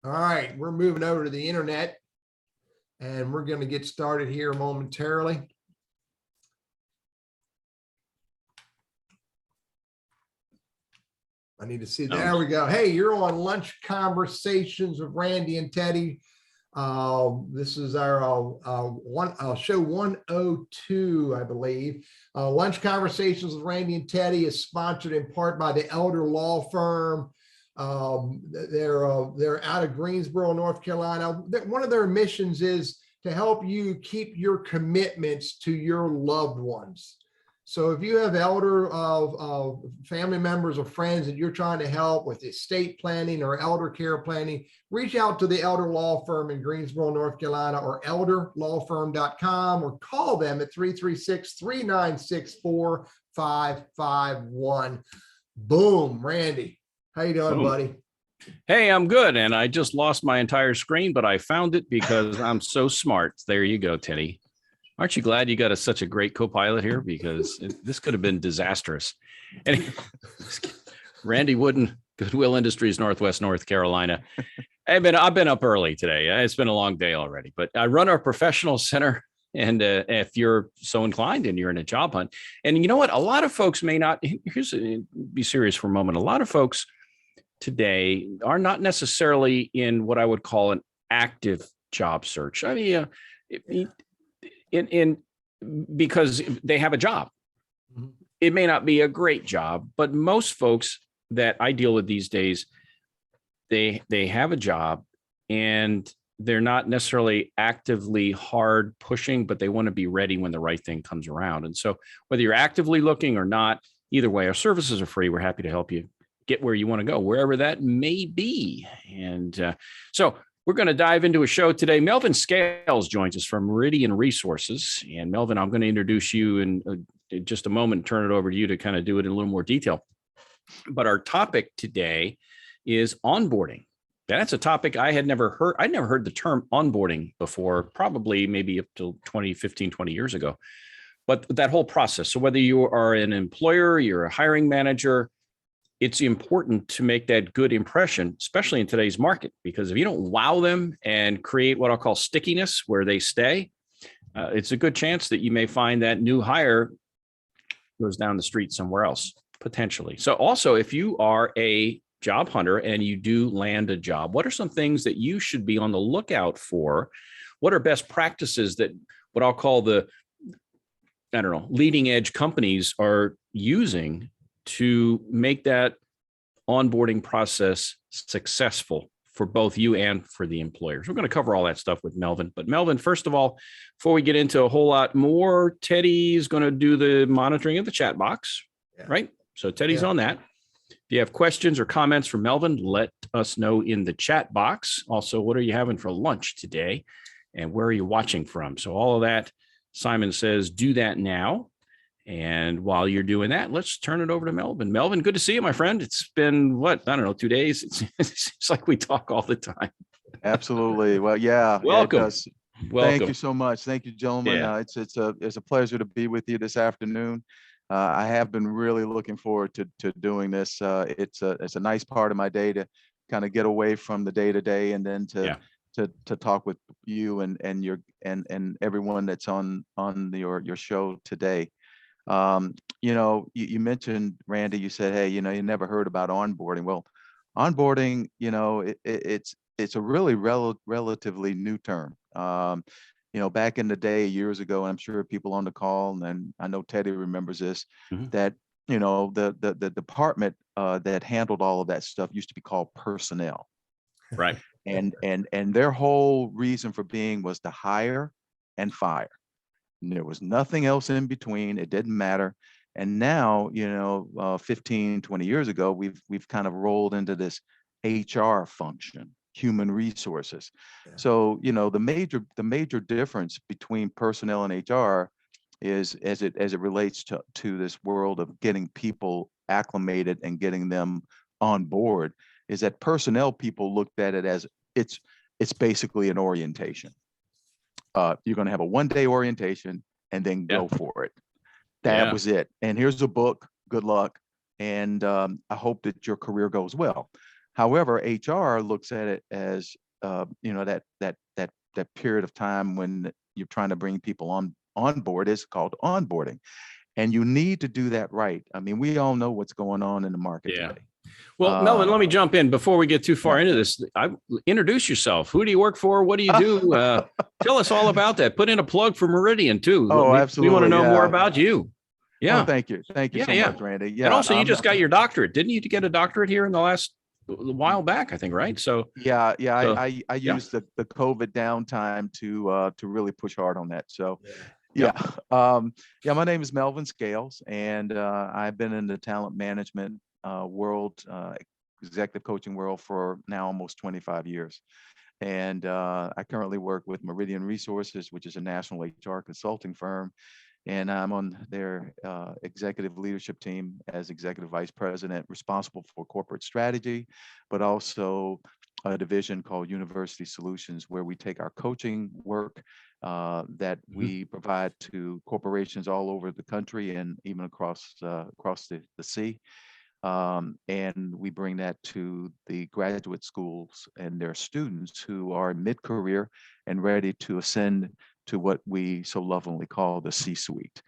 All right, we're moving over to the internet and we're going to get started here momentarily. I need to see. There we go. Hey, you're on Lunch Conversations with Randy and Teddy. This is our show 102, I believe. Lunch Conversations with Randy and Teddy is sponsored in part by the Elder Law Firm. They're out of Greensboro, North Carolina. One of their missions is to help you keep your commitments to your loved ones. So if you have elder family members or friends that you're trying to help with estate planning or elder care planning, reach out to the Elder Law Firm in Greensboro, North Carolina, or elderlawfirm.com, or call them at 336-396-4551. Boom, Randy. How you doing, buddy? Hey, I'm good. And I just lost my entire screen, but I found it because I'm so smart. There you go, Teddy. Aren't you glad you got such a great co-pilot here? Because this could have been disastrous. And Randy Wooden, Goodwill Industries, Northwest North Carolina. I've been up early today. It's been a long day already, but I run our professional center. And if you're so inclined and you're in a job hunt, and you know what, a lot of folks may not. Be serious for a moment. A lot of folks today are not necessarily in what I would call an active job search. I mean, because they have a job. It may not be a great job, but most folks that I deal with these days, they have a job and they're not necessarily actively hard pushing, but they want to be ready when the right thing comes around. And so whether you're actively looking or not, either way, our services are free. We're happy to help you get where you want to go, wherever that may be. And so we're going to dive into a show today. Melvin Scales joins us from Meridian Resources. And Melvin, I'm going to introduce you in just a moment and turn it over to you to kind of do it in a little more detail. But our topic today is onboarding. That's a topic I had never heard. I'd never heard the term onboarding before, probably maybe up to 20 years ago. But that whole process. So whether you are an employer, you're a hiring manager, it's important to make that good impression, especially in today's market, because if you don't wow them and create what I'll call stickiness where they stay, it's a good chance that you may find that new hire goes down the street somewhere else, potentially. So also, if you are a job hunter and you do land a job, what are some things that you should be on the lookout for? What are best practices that what I'll call leading edge companies are using to make that onboarding process successful for both you and for the employers? We're going to cover all that stuff with Melvin. But Melvin, first of all, before we get into a whole lot more, Teddy's going to do the monitoring of the chat box, right? So Teddy's on that. If you have questions or comments for Melvin, let us know in the chat box. Also, what are you having for lunch today? And where are you watching from? So all of that, Simon says, do that now. And while you're doing that, let's turn it over to Melvin. Melvin, good to see you, my friend. It's been 2 days. It's like we talk all the time. Absolutely. Well, yeah. Welcome. Thank you so much. Thank you, gentlemen. Yeah. It's a pleasure to be with you this afternoon. I have been really looking forward to doing this. It's a nice part of my day to kind of get away from the day to day and then to talk with you and everyone that's on your show today. You mentioned, Randy, you said, hey, you never heard about onboarding. Well, onboarding, it's a really relatively new term. Back in the day, years ago, and I'm sure people on the call, and I know Teddy remembers this, that, the department that handled all of that stuff used to be called personnel. Right. And their whole reason for being was to hire and fire. And there was nothing else in between. It didn't matter. And now, 15, 20 years ago, we've kind of rolled into this HR function, human resources. Yeah. So, the major difference between personnel and HR is as it relates to this world of getting people acclimated and getting them on board, is that personnel people looked at it as it's basically an orientation. You're going to have a one-day orientation and then go for it. That was it. And here's a book. Good luck. And I hope that your career goes well. However, HR looks at it as, that period of time when you're trying to bring people on board is called onboarding. And you need to do that right. I mean, we all know what's going on in the market Yeah. today. Well, Melvin, let me jump in before we get too far into this. Introduce yourself. Who do you work for? What do you do? Tell us all about that. Put in a plug for Meridian too. Oh, We absolutely. want to know more about you. Yeah. Oh, thank you. Thank you so much, Randy. Yeah. And also, you just got your doctorate. Didn't you get a doctorate here in the last while back, I think, right? So I used the COVID downtime to really push hard on that. So my name is Melvin Scales, and I've been in the talent management world, executive coaching world for now almost 25 years. And I currently work with Meridian Resources, which is a national HR consulting firm. And I'm on their executive leadership team as executive vice president, responsible for corporate strategy, but also a division called University Solutions, where we take our coaching work that we provide to corporations all over the country and even across the sea. And we bring that to the graduate schools and their students who are mid-career and ready to ascend to what we so lovingly call the C-suite.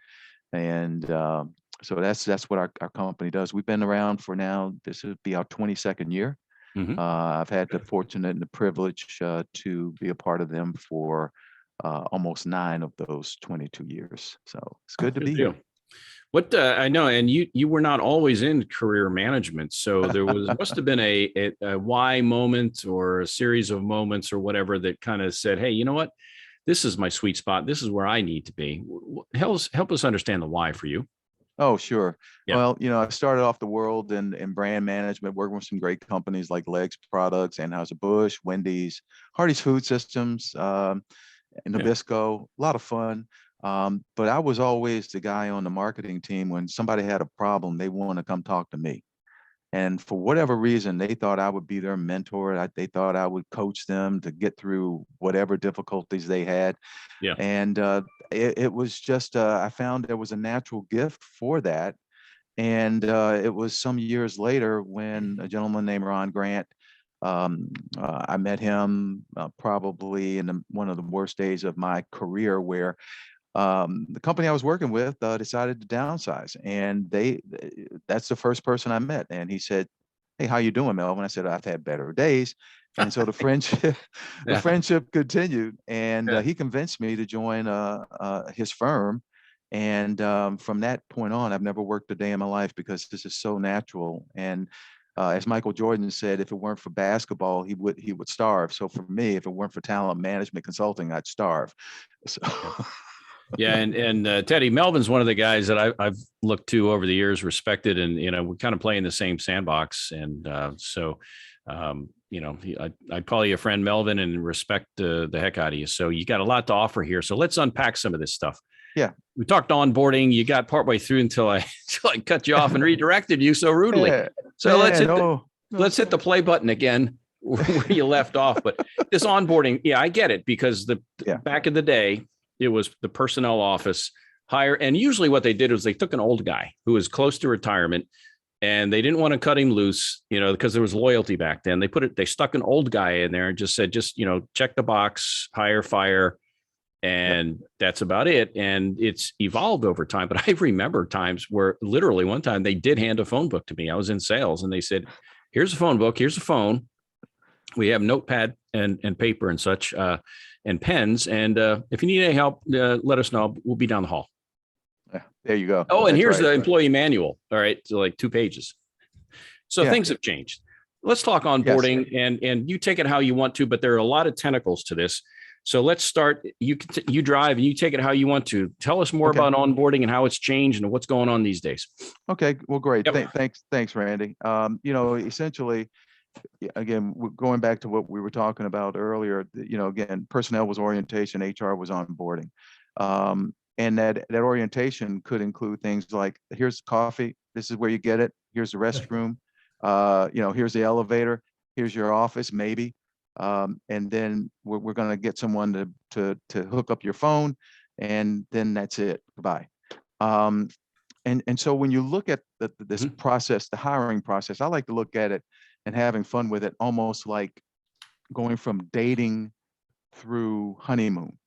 And so that's what our company does. We've been around for now, this would be our 22nd year. I've had the fortunate and the privilege to be a part of them for almost 9 of those 22 years. So it's good to be here. What I know, and you were not always in career management, so there must have been a why moment or a series of moments or whatever that kind of said, hey, you know what? This is my sweet spot. This is where I need to be. Help us understand the why for you. Oh, sure. Yeah. Well, I started off the world in brand management, working with some great companies like Legs Products, Anheuser-Busch, Wendy's, Hardee's Food Systems, and Nabisco. A lot of fun. But I was always the guy on the marketing team. When somebody had a problem, they want to come talk to me. And for whatever reason, they thought I would be their mentor. They thought I would coach them to get through whatever difficulties they had. Yeah. And it was just, I found there was a natural gift for that. And it was some years later when a gentleman named Ron Grant, I met him probably in one of the worst days of my career, where the company I was working with decided to downsize, and that's the first person I met. And he said, "Hey, how you doing, Melvin?" I said, "I've had better days." And so the friendship continued, and he convinced me to join his firm. And from that point on, I've never worked a day in my life, because this is so natural. And as Michael Jordan said, if it weren't for basketball, he would starve. So for me, if it weren't for talent management consulting, I'd starve. So. Yeah, and Teddy, Melvin's one of the guys that I've looked to over the years, respected, and we kind of play in the same sandbox, and I'd call you a friend, Melvin, and respect the heck out of you. So you got a lot to offer here. So let's unpack some of this stuff. Yeah, we talked onboarding. You got partway through until I cut you off and redirected you so rudely. So let's hit the play button again where you left off. But this onboarding, I get it, because back in the day, it was the personnel office hire. And usually what they did was they took an old guy who was close to retirement, and they didn't want to cut him loose, because there was loyalty back then. They stuck an old guy in there and just said, check the box, hire, fire. And that's about it. And it's evolved over time. But I remember times where literally one time they did hand a phone book to me. I was in sales, and they said, here's a phone book. Here's a phone. We have notepad and paper and such, and pens. And if you need any help, let us know. We'll be down the hall. Yeah, there you go. Oh, and here's the employee manual. All right. So like 2 pages. So things have changed. Let's talk onboarding, and you take it how you want to, but there are a lot of tentacles to this. So let's start. You drive and you take it how you want to. Tell us more about onboarding and how it's changed and what's going on these days. Okay. Well, great. Yep. Thanks, Randy. Essentially, again, going back to what we were talking about earlier, again, personnel was orientation, HR was onboarding. And that orientation could include things like, here's coffee, this is where you get it, here's the restroom, here's the elevator, here's your office, maybe. And then we're going to get someone to hook up your phone, and then that's it. Goodbye. And so when you look at this process, the hiring process, I like to look at it and having fun with it, almost like going from dating through honeymoon.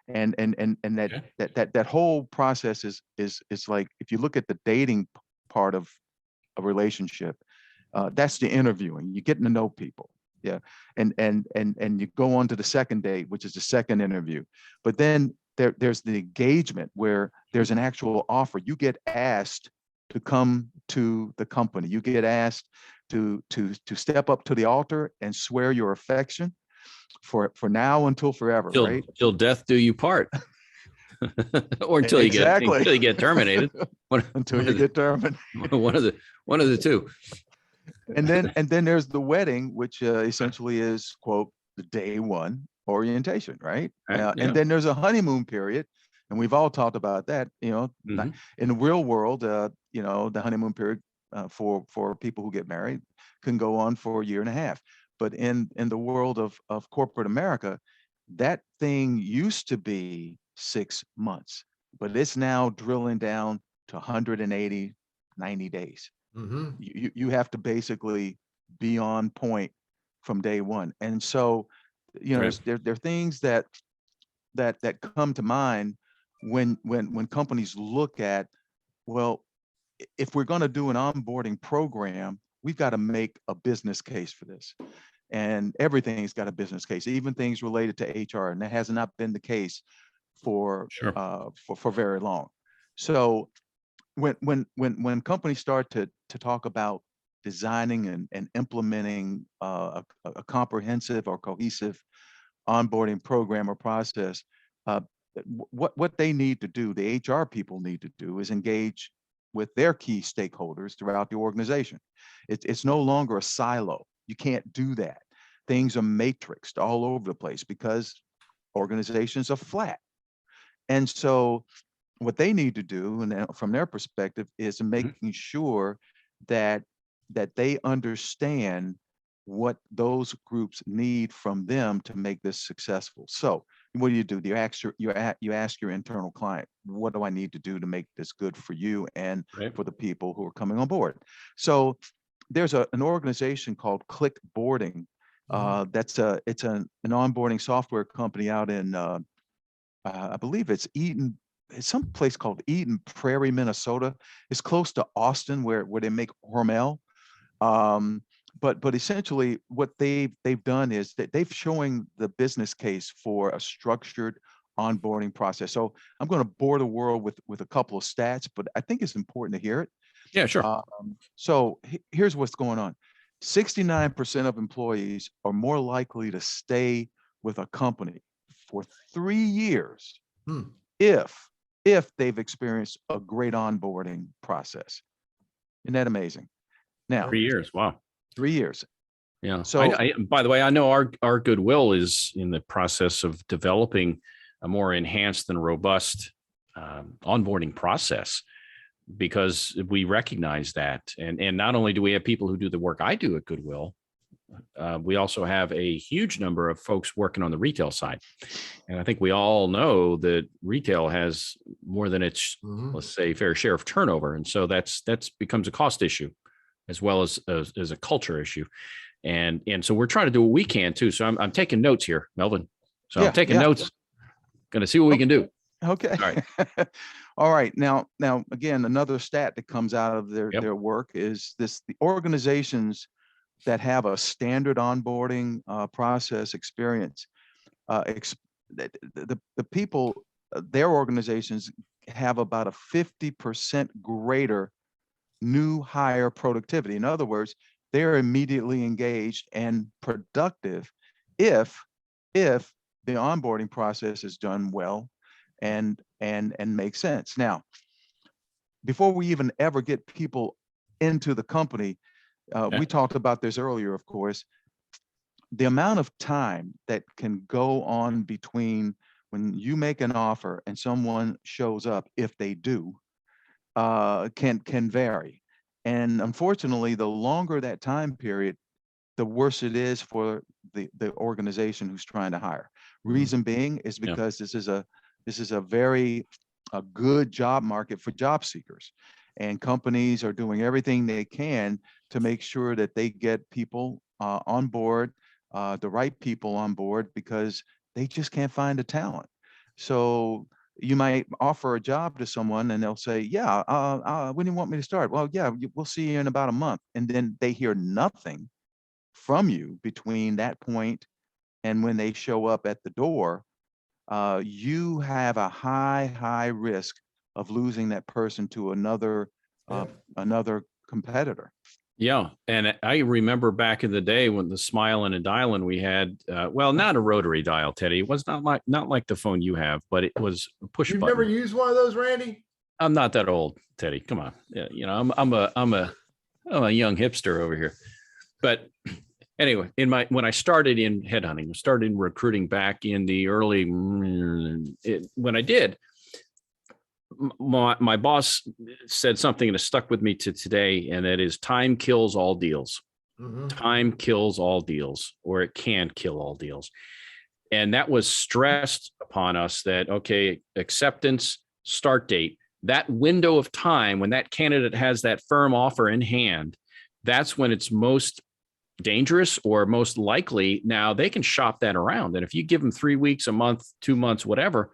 And that whole process is like, if you look at the dating part of a relationship, that's the interviewing. You're getting to know people. Yeah. And you go on to the second date, which is the second interview. But then there's the engagement where there's an actual offer. You get asked to come to the company. You get asked to step up to the altar and swear your affection for now until forever, right? Till death do you part. Or until Exactly. you get terminated. Until you get terminated. One of the two. And then there's the wedding, which essentially is, quote, the day one orientation, right? Yeah. And then there's a honeymoon period, and we've all talked about that. In the real world, the honeymoon period for people who get married can go on for a year and a half. But in the world of corporate America, that thing used to be 6 months, but it's now drilling down to 180, 90 days. You have to basically be on point from day one. And so, Right. there are things that come to mind when companies look at, well, if we're going to do an onboarding program, we've got to make a business case for this. And everything's got a business case, even things related to HR, and that has not been the case for very long. So when companies start to talk about designing and implementing a comprehensive or cohesive onboarding program or process, what they need to do, the HR people need to do, is engage with their key stakeholders throughout the organization. It's no longer a silo. You can't do that. Things are matrixed all over the place because organizations are flat. And so what they need to do, and from their perspective, is making sure that they understand what those groups need from them to make this successful. So what do? You ask your internal client, what do I need to do to make this good for you and for the people who are coming on board? So there's an organization called Clickboarding. It's an onboarding software company out in I believe it's Eden. It's some place called Eden Prairie, Minnesota. It's close to Austin, where they make Hormel. But essentially, what they've done is that they've showing the business case for a structured onboarding process. So I'm going to bore the world with a couple of stats, but I think it's important to hear it. Yeah, sure. So here's what's going on. 69% of employees are more likely to stay with a company for 3 years if they've experienced a great onboarding process. Isn't that amazing? Now, 3 years. Wow. 3 years. Yeah. So by the way, I know our Goodwill is in the process of developing a more enhanced and robust onboarding process, because we recognize that. And not only do we have people who do the work I do at Goodwill, we also have a huge number of folks working on the retail side. And I think we all know that retail has more than its, let's say, fair share of turnover. And so that's becomes a cost issue as well as a culture issue. And so we're trying to do what we can too. So I'm taking notes here, Melvin. So I'm taking notes. Going to see what we can do. Okay. All right. All right. Now, again, another stat that comes out of their work is this: the organizations that have a standard onboarding process experience, the people, their organizations have about a 50% greater new hire productivity. In other words, they're immediately engaged and productive if the onboarding process is done well and makes sense. Now, before we even ever get people into the company, we talked about this earlier, of course, the amount of time that can go on between when you make an offer and someone shows up, if they do, can vary. And unfortunately, the longer that time period, the worse it is for the organization who's trying to hire. Reason being is because this is a very good job market for job seekers. and companies are doing everything they can to make sure that they get people on board, the right people on board, because they just can't find the talent. So you might offer a job to someone and they'll say, yeah, when do you want me to start? Well, yeah, we'll see you in about a month. And then they hear nothing from you between that point and when they show up at the door. You have a high risk of losing that person to another competitor. Yeah. And I remember back in the day when the smiling and dialing we had, well, not a rotary dial, Teddy. It was not like the phone you have, but it was a push You've button. never used one of those, Randy? I'm not that old, Teddy. Come on. Yeah, you know, I'm a young hipster over here. But anyway, when I started in headhunting, started in recruiting back in the early, when I did, my boss said something that stuck with me to today, and that is time kills all deals. Mm-hmm. Time kills all deals, or it can kill all deals. And that was stressed upon us that, okay, acceptance, start date, that window of time when that candidate has that firm offer in hand, that's when it's most dangerous or most likely. Now they can shop that around. And if you give them 3 weeks, a month, 2 months, whatever,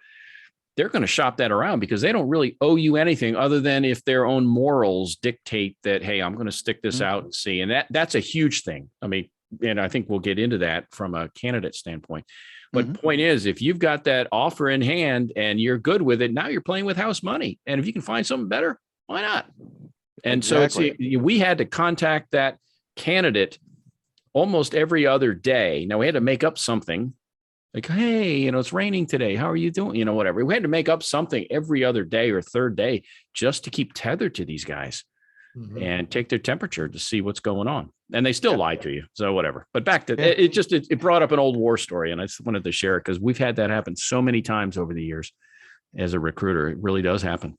they're going to shop that around because they don't really owe you anything other than if their own morals dictate that, hey, I'm going to stick this out and see. And that's a huge thing. I mean, and I think we'll get into that from a candidate standpoint. But point is, if you've got that offer in hand and you're good with it, now you're playing with house money. And if you can find something better, why not? And Exactly. so we had to contact that candidate almost every other day. Now we had to make up something. Like, hey, you know, it's raining today. How are you doing? You know, whatever. We had to make up something every other day or third day just to keep tethered to these guys and take their temperature to see what's going on. And they still lie to you. So whatever. But back to it brought up an old war story. And I just wanted to share it because we've had that happen so many times over the years as a recruiter. It really does happen.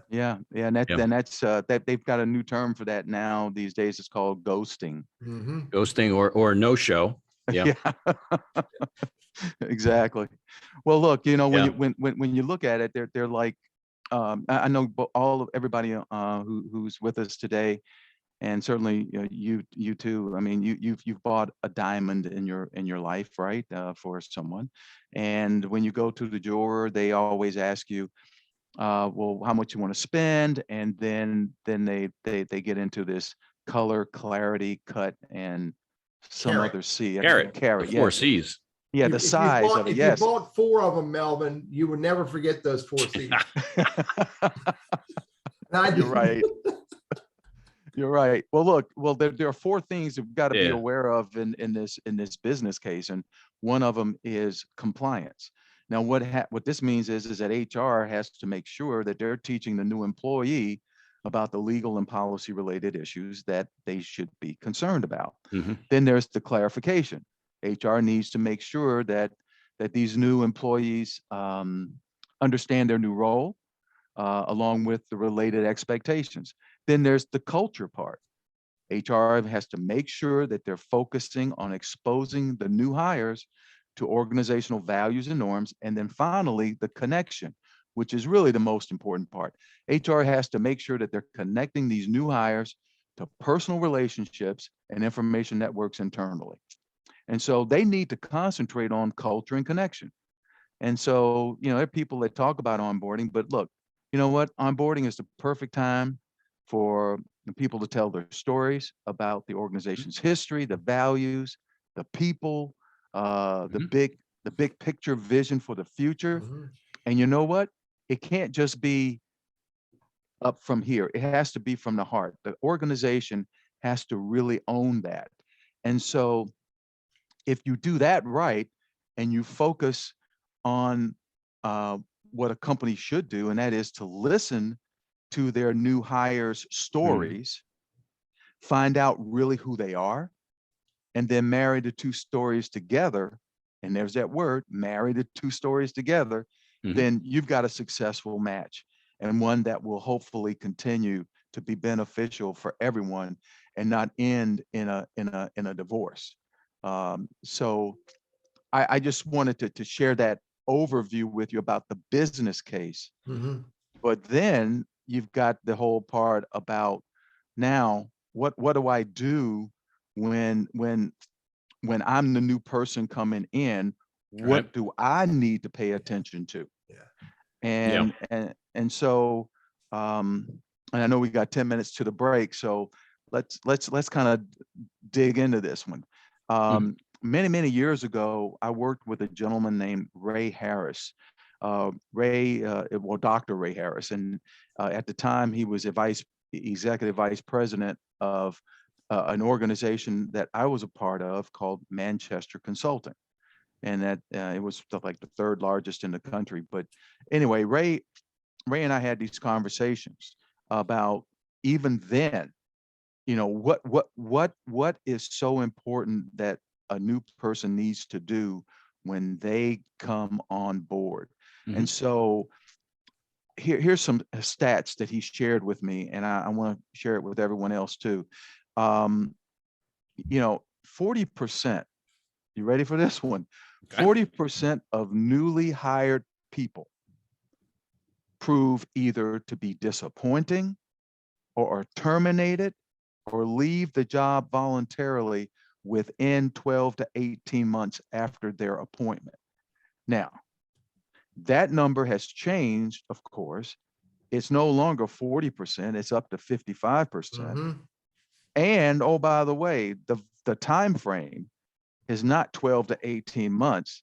Yeah. And that's that they've got a new term for that now these days. It's called ghosting. Ghosting or no show. Yeah. Exactly. Well, look, you know, when you look at it, they're like, I know everybody who's with us today, and certainly you too. I mean, you've bought a diamond in your life, right? For someone, and when you go to the jeweler, they always ask you, well, how much you want to spend, and then they get into this color, clarity, cut, and some other C. Carat. 4 C's. Yeah, the size of it. If you bought 4 of them, Melvin, you would never forget those 4 C's. You're right. You're right. Well, look, there are 4 things you've got to be aware of in this business case, and one of them is compliance. Now, what this means is that HR has to make sure that they're teaching the new employee about the legal and policy related issues that they should be concerned about. Then there's the clarification. HR needs to make sure that these new employees understand their new role, along with the related expectations. Then there's the culture part. HR has to make sure that they're focusing on exposing the new hires to organizational values and norms. And then finally, the connection, which is really the most important part. HR has to make sure that they're connecting these new hires to personal relationships and information networks internally. And so they need to concentrate on culture and connection. And so, there are people that talk about onboarding, but look, you know what? Onboarding is the perfect time for people to tell their stories about the organization's history, the values, the people, the big picture vision for the future. And you know what? It can't just be up from here. It has to be from the heart. The organization has to really own that. And so if you do that right, and you focus on what a company should do, and that is to listen to their new hires' stories, find out really who they are, and then marry the 2 stories together. And there's that word, marry the 2 stories together, then you've got a successful match, and one that will hopefully continue to be beneficial for everyone and not end in a divorce. So I just wanted to share that overview with you about the business case. But then you've got the whole part about now, what do I do when I'm the new person coming in? What Right. do I need to pay attention to? Yeah. And so and I know we got 10 minutes to the break, so let's kind of dig into this one. Mhm. Many years ago, I worked with a gentleman named Ray Harris. Dr. Ray Harris, and at the time he was a executive vice president of an organization that I was a part of called Manchester Consulting, and that it was like the third largest in the country. But anyway, Ray and I had these conversations about, even then, what is so important that a new person needs to do when they come on board. Mhm. And so here's some stats that he shared with me, and I want to share it with everyone else too. 40%, you ready for this one? Okay. 40% of newly hired people prove either to be disappointing or are terminated or leave the job voluntarily within 12 to 18 months after their appointment. Now, that number has changed, of course. It's no longer 40%, it's up to 55%. And oh, by the way, the time frame is not 12 to 18 months,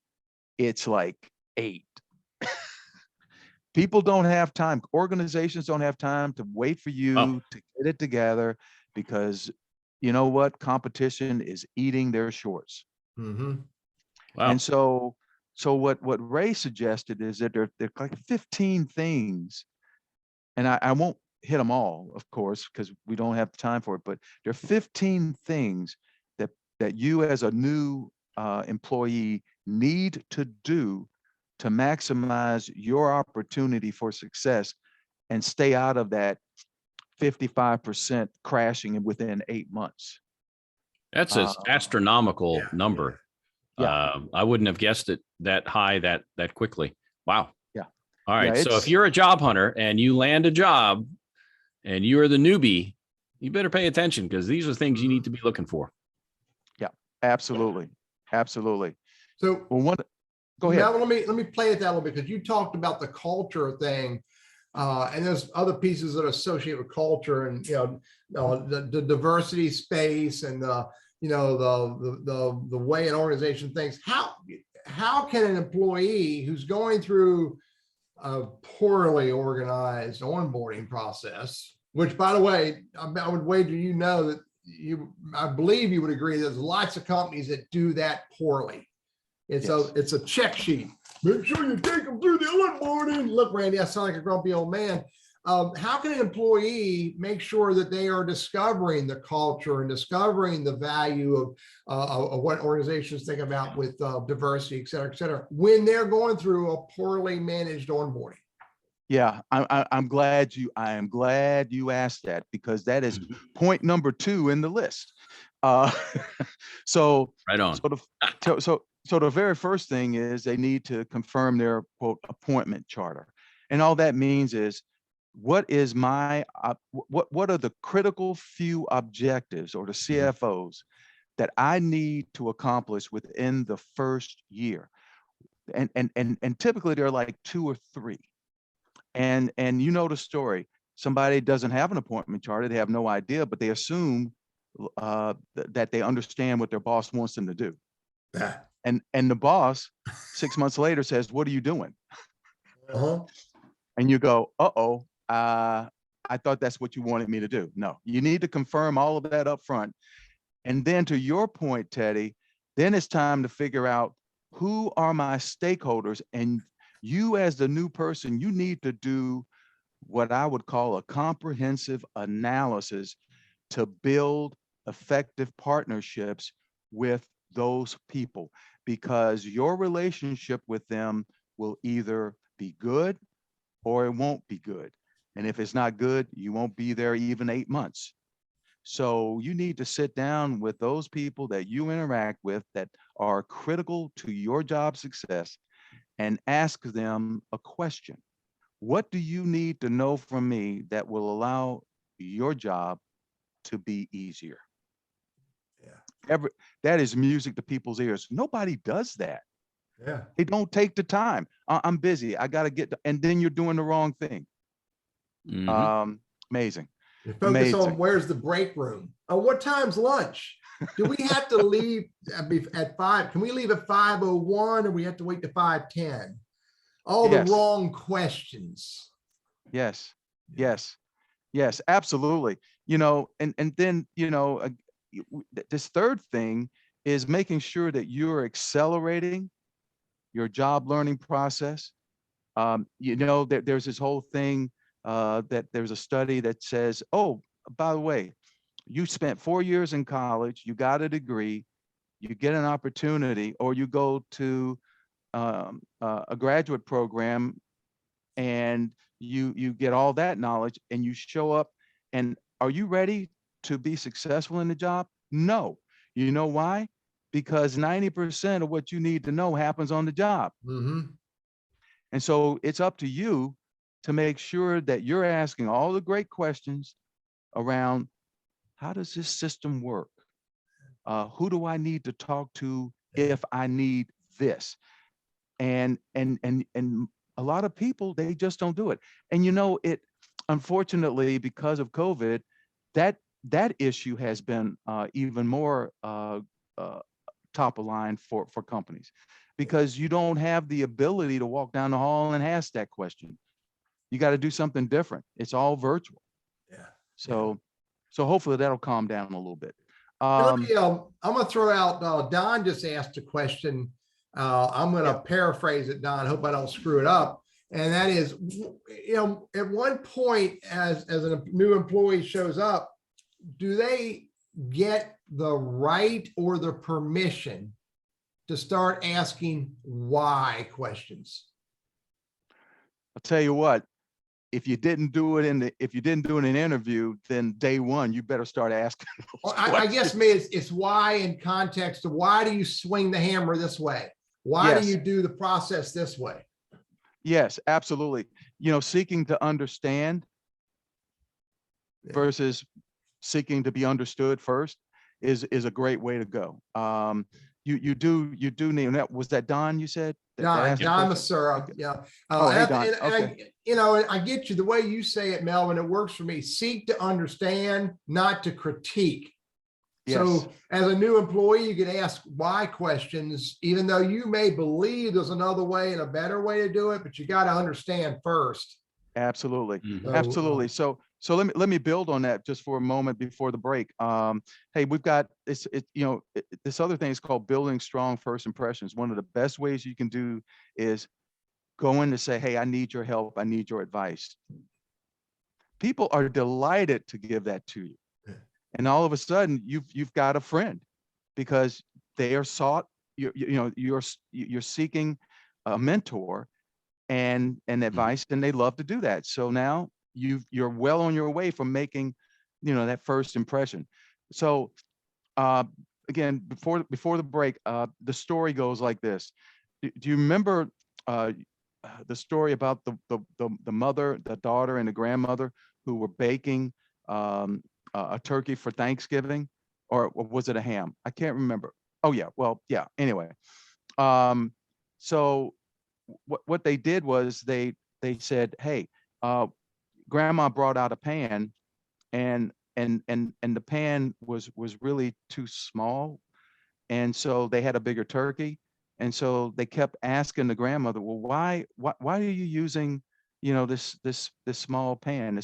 it's like 8. People don't have time. Organizations don't have time to wait for you to get it together, because you know what? Competition is eating their shorts. Wow. And so what Ray suggested is that there are like 15 things, and I won't hit them all, of course, because we don't have time for it, but there are 15 things that you as a new employee need to do to maximize your opportunity for success and stay out of that 55% crashing within 8 months. That's an astronomical Yeah. number. Yeah. I wouldn't have guessed it that high that quickly. Wow. Yeah. All right. Yeah, So if you're a job hunter and you land a job and you are the newbie, you better pay attention, because these are things you need to be looking for. Yeah, absolutely. Absolutely. So Well, go ahead. Now let me play it that a little bit, because you talked about the culture thing, and there's other pieces that are associated with culture, and the diversity space, and the way an organization thinks. How can an employee who's going through a poorly organized onboarding process, which, by the way, I would wager that I believe you would agree there's lots of companies that do that poorly. It's a check sheet. Make sure you take them through the onboarding. Look, Randy, I sound like a grumpy old man. How can an employee make sure that they are discovering the culture and discovering the value of what organizations think about with diversity, et cetera, when they're going through a poorly managed onboarding? Yeah, I'm glad you asked that, because that is point number 2 in the list. So right on. So the very first thing is they need to confirm their quote appointment charter, and all that means is, what is what are the critical few objectives, or the CFOs, that I need to accomplish within the first year, and typically they're like 2 or 3. And you know the story. Somebody doesn't have an appointment charter, they have no idea, but they assume that they understand what their boss wants them to do. And the boss 6 months later says, "What are you doing?" And you go, I thought that's what you wanted me to do. No, you need to confirm all of that up front. And then, to your point, Teddy, then it's time to figure out, who are my stakeholders? And you, as the new person, you need to do what I would call a comprehensive analysis to build effective partnerships with those people, because your relationship with them will either be good or it won't be good. And if it's not good, you won't be there even 8 months. So you need to sit down with those people that you interact with that are critical to your job success and ask them a question. What do you need to know from me that will allow your job to be easier? Yeah. That is music to people's ears. Nobody does that. Yeah. They don't take the time. I'm busy. I got to and then you're doing the wrong thing. Mhm. Amazing. You focus on Amazing. where's the break room? What time's lunch? Do we have to leave at 5? Can we leave at 5:01 or we have to wait to 5:10? All the Yes. wrong questions. Yes. Yes. Yes, absolutely. You know, and then, you know, this third thing is making sure that you're accelerating your job learning process. You know, that there's this whole thing that there's a study that says, oh, by the way, you spent 4 years in college, you got a degree, you get an opportunity, or you go to a graduate program and you get all that knowledge and you show up, and are you ready to be successful in the job? No. You know why? Because 90% of what you need to know happens on the job. Mm-hmm. And so it's up to you to make sure that you're asking all the great questions around, how does this system work? Who do I need to talk to if I need this? And a lot of people, they just don't do it. And you know, it, unfortunately, because of COVID, that issue has been even more top of line for companies, because you don't have the ability to walk down the hall and ask that question. You got to do something different. It's all virtual. Yeah. So hopefully that'll calm down a little bit. And let me, I'm going to throw out, Don just asked a question. I'm going to paraphrase it, Don. Hope I don't screw it up. And that is, you know, at one point, as a new employee shows up, do they get the right or the permission to start asking why questions? I'll tell you what, if you didn't do it in an interview, then day one, you better start asking. Well, I guess it's why in context of why do you swing the hammer this way? Why do you do the process this way? Yes, absolutely. You know, seeking to understand versus seeking to be understood first is a great way to go. You do need, and that was that Don you said? Don Masura. Yeah. Oh, hey, Don. Okay. You know, I get you the way you say it, Melvin. It works for me. Seek to understand, not to critique. Yes. So as a new employee, you can ask why questions, even though you may believe there's another way and a better way to do it, but you got to understand first. Absolutely. Mhm. Absolutely. So let me build on that just for a moment before the break. Hey, we've got this, this other thing is called building strong first impressions. One of the best ways you can do is go in to say, hey, I need your help. I need your advice. People are delighted to give that to you. And all of a sudden you've got a friend, because they are sought, you're seeking a mentor and advice, and they love to do that. So now you're well on your way from making, that first impression. So again, before the break, the story goes like this. Do you remember the story about the mother, the daughter, and the grandmother who were baking a turkey for Thanksgiving, or was it a ham? I can't remember. Oh yeah, well, yeah. Anyway, so what they did was they said, hey, grandma brought out a pan, and the pan was really too small, and so they had a bigger turkey, and so they kept asking the grandmother, well, why are you using this small pan,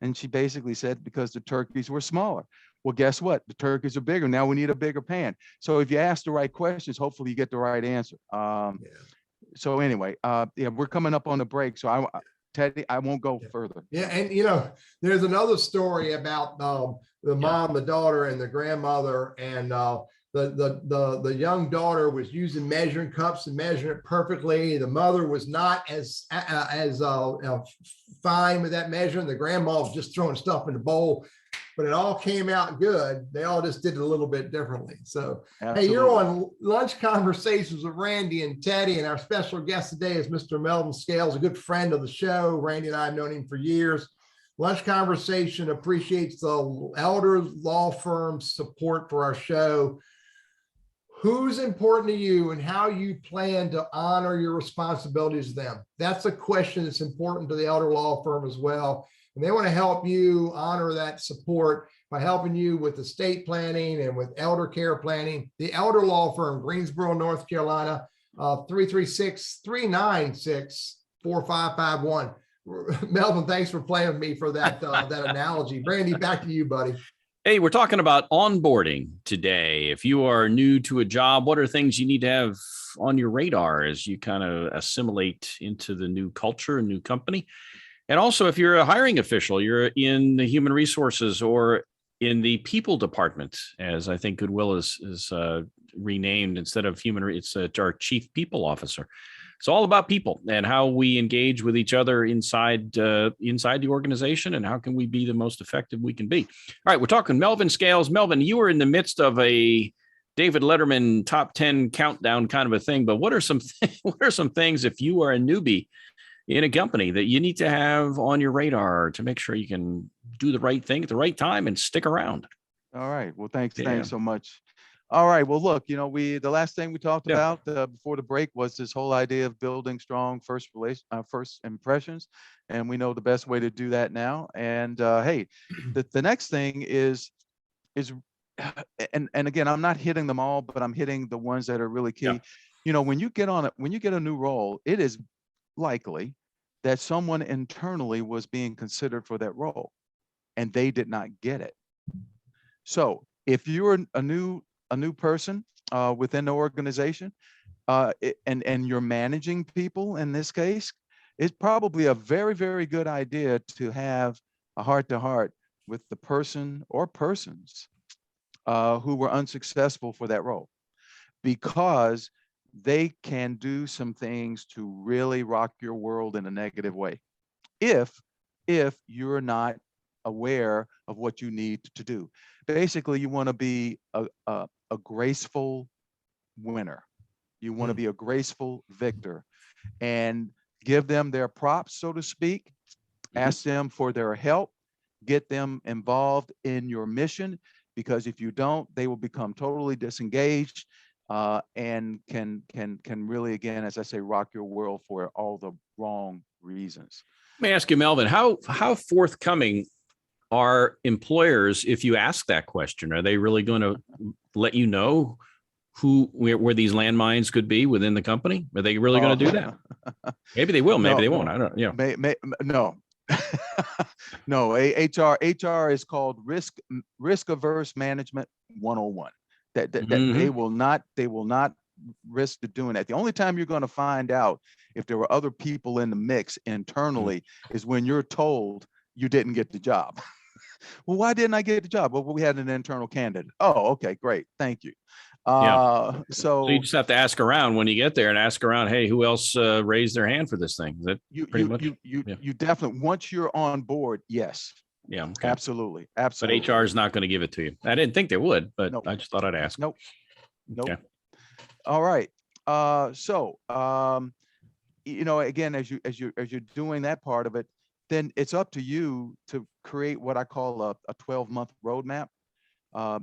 and she basically said, because the turkeys were smaller. Well, guess what? The turkeys are bigger. Now we need a bigger pan. So if you ask the right questions, hopefully you get the right answer. So anyway, we're coming up on the break. So Teddy, I won't go further. Yeah. And, there's another story about the mom, the daughter, and the grandmother, and the young daughter was using measuring cups and measuring it perfectly. The mother was not as fine with that measuring. The grandma was just throwing stuff in the bowl. but it all came out good. They all just did it a little bit differently. So, Absolutely. hey, you're on Lunch Conversations with Randy and Teddy, and our special guest today is Mr. Melvin Scales, a good friend of the show. Randy and I have known him for years. Lunch Conversation appreciates the elder law firm's support for our show. Who's important to you and how you plan to honor your responsibilities to them? That's a question that's important to the elder law firm as well. And they want to help you honor that support by helping you with estate planning and with elder care planning. The elder law firm, Greensboro, North Carolina, 336-396-4551. Melvin, thanks for playing with me for that, that analogy. Brandy, back to you, buddy. Hey, we're talking about onboarding today. If you are new to a job, what are things you need to have on your radar as you kind of assimilate into the new culture and new company? And also, if you're a hiring official, you're in the human resources or in the people department, as I think Goodwill is renamed instead of human, it's our chief people officer. It's all about people and how we engage with each other inside the organization, and how can we be the most effective we can be. All right, we're talking Melvin Scales. Melvin, you were in the midst of a David Letterman top 10 countdown kind of a thing, but what are some things if you are a newbie in a company that you need to have on your radar to make sure you can do the right thing at the right time and stick around? All right. Well, thanks Yeah. so much. All right. Well, look, the last thing we talked about before the break was this whole idea of building strong first impressions, and we know the best way to do that now. And hey, the next thing is, and again, I'm not hitting them all, but I'm hitting the ones that are really key. Yeah. When you get a new role, it is likely that someone internally was being considered for that role, and they did not get it. So if you're a new person within the organization, and you're managing people in this case, it's probably a very, very good idea to have a heart-to-heart with the person or persons who were unsuccessful for that role, because they can do some things to really rock your world in a negative way if you're not aware of what you need to do. Basically, you want to be a graceful winner. You want to be a graceful victor, and give them their props, so to speak. Ask them for their help, get them involved in your mission, because if you don't, they will become totally disengaged and can really, again, as I say, rock your world for all the wrong reasons. Let me ask you, Melvin, how forthcoming are employers if you ask that question? Are they really going to let you know where these landmines could be within the company? Are they really going to do that? Maybe they will, maybe they won't. I don't know. Yeah. No. No, HR is called risk averse management 101. That they will not risk doing that. The only time you're going to find out if there were other people in the mix internally is when you're told you didn't get the job. Well, why didn't I get the job? Well, we had an internal candidate. Oh, okay, great. Thank you. So you just have to ask around when you get there, and ask around, hey, who else raised their hand for this thing? Is that pretty much? You definitely, once you're on board, yes. Yeah. Okay. Absolutely. But HR is not going to give it to you. I didn't think they would, but Nope. I just thought I'd ask. Nope. Okay. All right. Again, as you're doing that part of it, then it's up to you to create what I call a 12-month roadmap.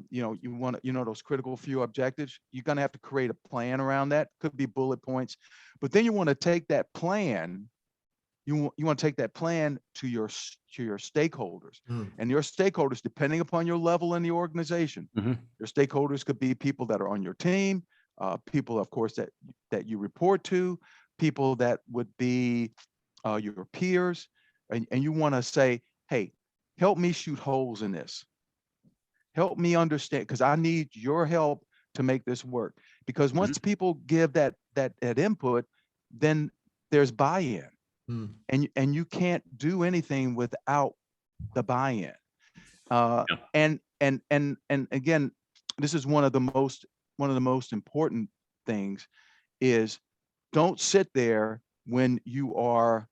You want those critical few objectives. You're going to have to create a plan around that. Could be bullet points, but then you want to take that plan. You want to take that plan to your stakeholders, and your stakeholders, depending upon your level in the organization, your stakeholders could be people that are on your team, people, of course, that you report to, people that would be your peers, and you want to say, hey, help me shoot holes in this. Help me understand, because I need your help to make this work. Because once people give that input, then there's buy-in, and you can't do anything without the buy-in. And again, this is one of the most important things is, don't sit there when you are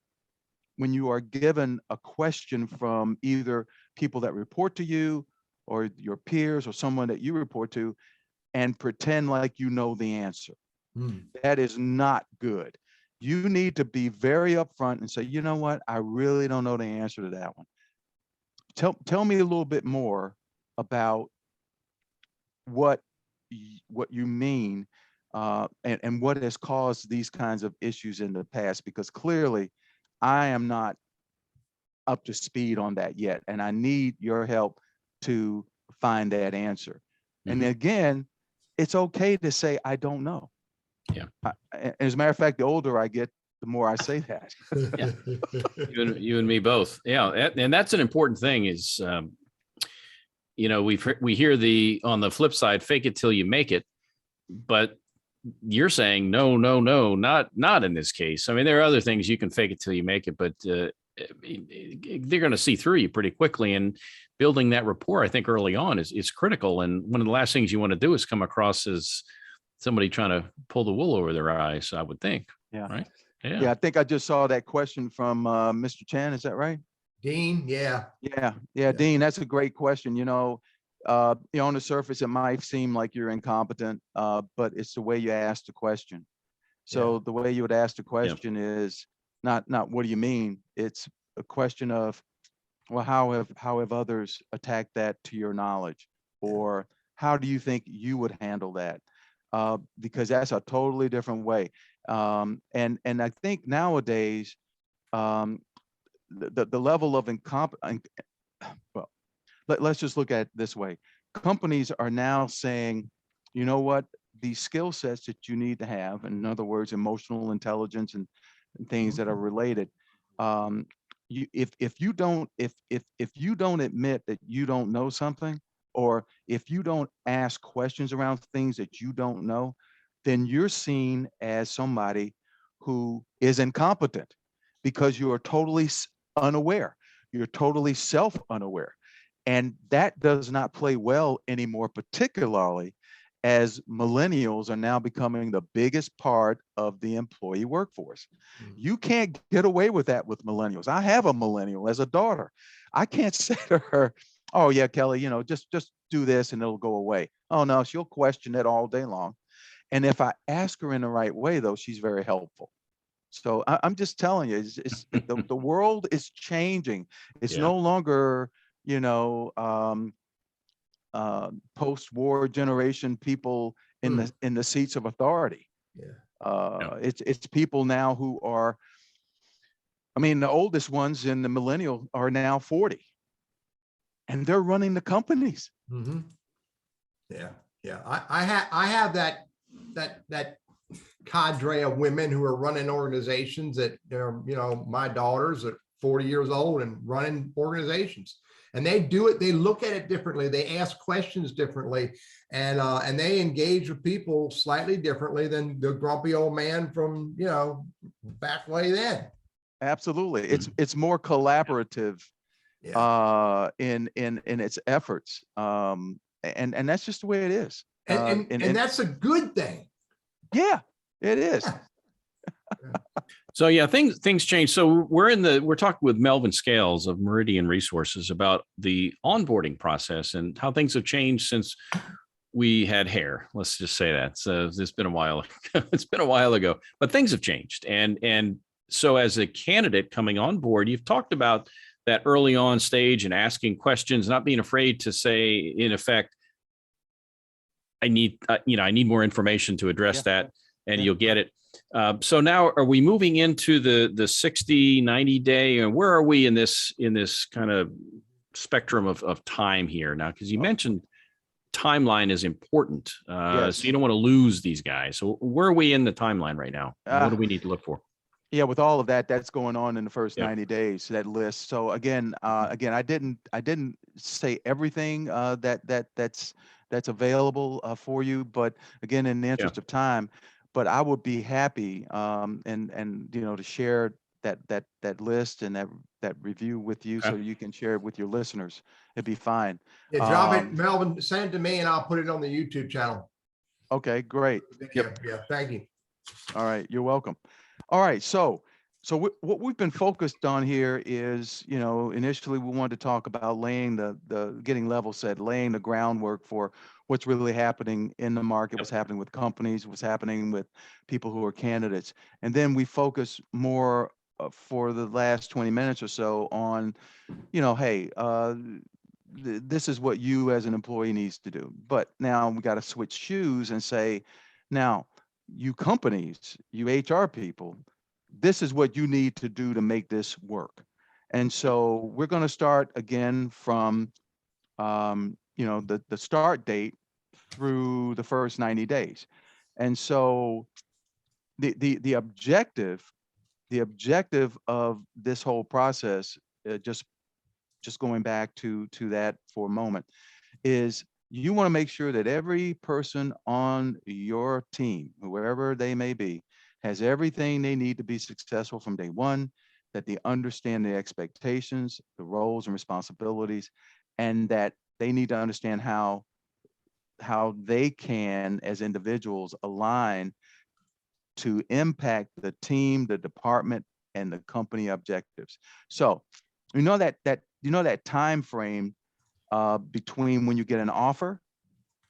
given a question from either people that report to you or your peers or someone that you report to and pretend like you know the answer. That is not good. You need to be very upfront and say, you know what, I really don't know the answer to that one. Tell me a little bit more about what you mean and what has caused these kinds of issues in the past, because clearly I am not up to speed on that yet, and I need your help to find that answer. And again, it's okay to say I don't know. Yeah. As a matter of fact, the older I get, the more I say that. Yeah. You and me both. Yeah, and that's an important thing. Is we hear on the flip side, fake it till you make it, but you're saying no, not in this case. I mean, there are other things you can fake it till you make it, but they're going to see through you pretty quickly. And building that rapport, I think, early on is critical. And one of the last things you want to do is come across as somebody trying to pull the wool over their eyes, I would think. Yeah. Right. Yeah. I think I just saw that question from Mr. Chan. Is that right? Dean, yeah. Yeah. Dean, that's a great question. On the surface, it might seem like you're incompetent, but it's the way you ask the question. So the way you would ask the question is not what do you mean? It's a question of, well, how have others attacked that to your knowledge? Or how do you think you would handle that? Because that's a totally different way. And I think nowadays, the level of incompetence, well, let's just look at it this way. Companies are now saying, you know what, these skill sets that you need to have, in other words, emotional intelligence and things that are related. If you don't admit that you don't know something, or if you don't ask questions around things that you don't know, then you're seen as somebody who is incompetent because you are totally unaware. You're totally self-unaware. And that does not play well anymore, particularly as millennials are now becoming the biggest part of the employee workforce. You can't get away with that with millennials. I have a millennial as a daughter. I can't say to her, oh yeah, Kelly, just do this and it'll go away. Oh no, she'll question it all day long. And if I ask her in the right way, though, she's very helpful. So I'm just telling you, the world is changing. It's no longer, post-war generation people in the seats of authority. It's people now who are, the oldest ones in the millennial are now 40, and they're running the companies. Yeah. I have that cadre of women who are running organizations that they're, my daughters are 40 years old and running organizations, and they do it. They look at it differently. They ask questions differently, and they engage with people slightly differently than the grumpy old man from, back way then. Absolutely. It's more collaborative in its efforts. And that's just the way it is. And that's a good thing. Yeah, it is. So yeah, things change. So we're talking with Melvin Scales of Meridian Resources about the onboarding process and how things have changed since we had hair. Let's just say that. So it's been a while. It's been a while ago, but things have changed. And so as a candidate coming on board, you've talked about that early on stage and asking questions, not being afraid to say, in effect, I need more information to address that, and you'll get it. So now, are we moving into the 60, 90 day, and where are we in this kind of spectrum of time here now? Because you mentioned timeline is important. So you don't want to lose these guys. So where are we in the timeline right now? What do we need to look for? Yeah, with all of that's going on in the first 90 days, that list. So again, I didn't say everything that's available for you, but again, in the interest of time, but I would be happy and to share that list and that review with you, so you can share it with your listeners. It'd be fine. Yeah, drop it, Melvin. Send it to me, and I'll put it on the YouTube channel. Okay, great. Yeah, thank you. All right, you're welcome. All right, so what we've been focused on here is, initially we wanted to talk about laying the getting level set, laying the groundwork for what's really happening in the market, what's happening with companies, what's happening with people who are candidates. And then we focus more for the last 20 minutes or so on, hey, this is what you as an employee needs to do. But now we got to switch shoes and say, now, you companies, you HR people, this is what you need to do to make this work. And so we're going to start again from, the start date through the first 90 days. And so the objective of this whole process, just going back to that for a moment, is you want to make sure that every person on your team, whoever they may be, has everything they need to be successful from day one, that they understand the expectations, the roles and responsibilities, and that they need to understand how they can, as individuals, align to impact the team, the department, and the company objectives. So, that time frame between when you get an offer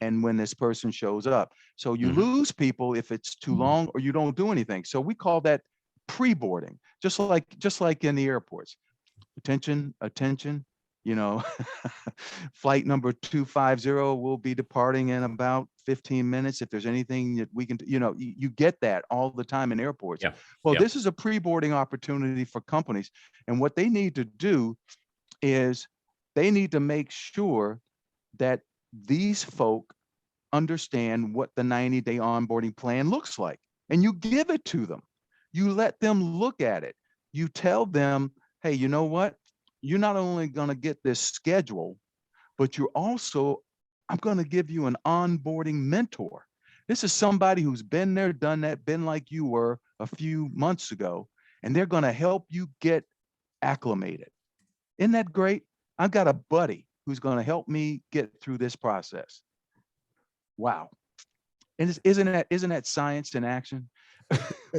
and when this person shows up. So you lose people if it's too long or you don't do anything. So we call that pre-boarding, just like in the airports. Attention, flight number 250 will be departing in about 15 minutes. If there's anything that we can, you get that all the time in airports. Yeah. Well, Yeah. this is a pre-boarding opportunity for companies. And what they need to do is they need to make sure that these folk understand what the 90-day onboarding plan looks like. And you give it to them. You let them look at it. You tell them, hey, you know what? You're not only going to get this schedule, but I'm going to give you an onboarding mentor. This is somebody who's been there, done that, been like you were a few months ago, and they're going to help you get acclimated. Isn't that great? I've got a buddy who's going to help me get through this process. Wow. And isn't that science in action?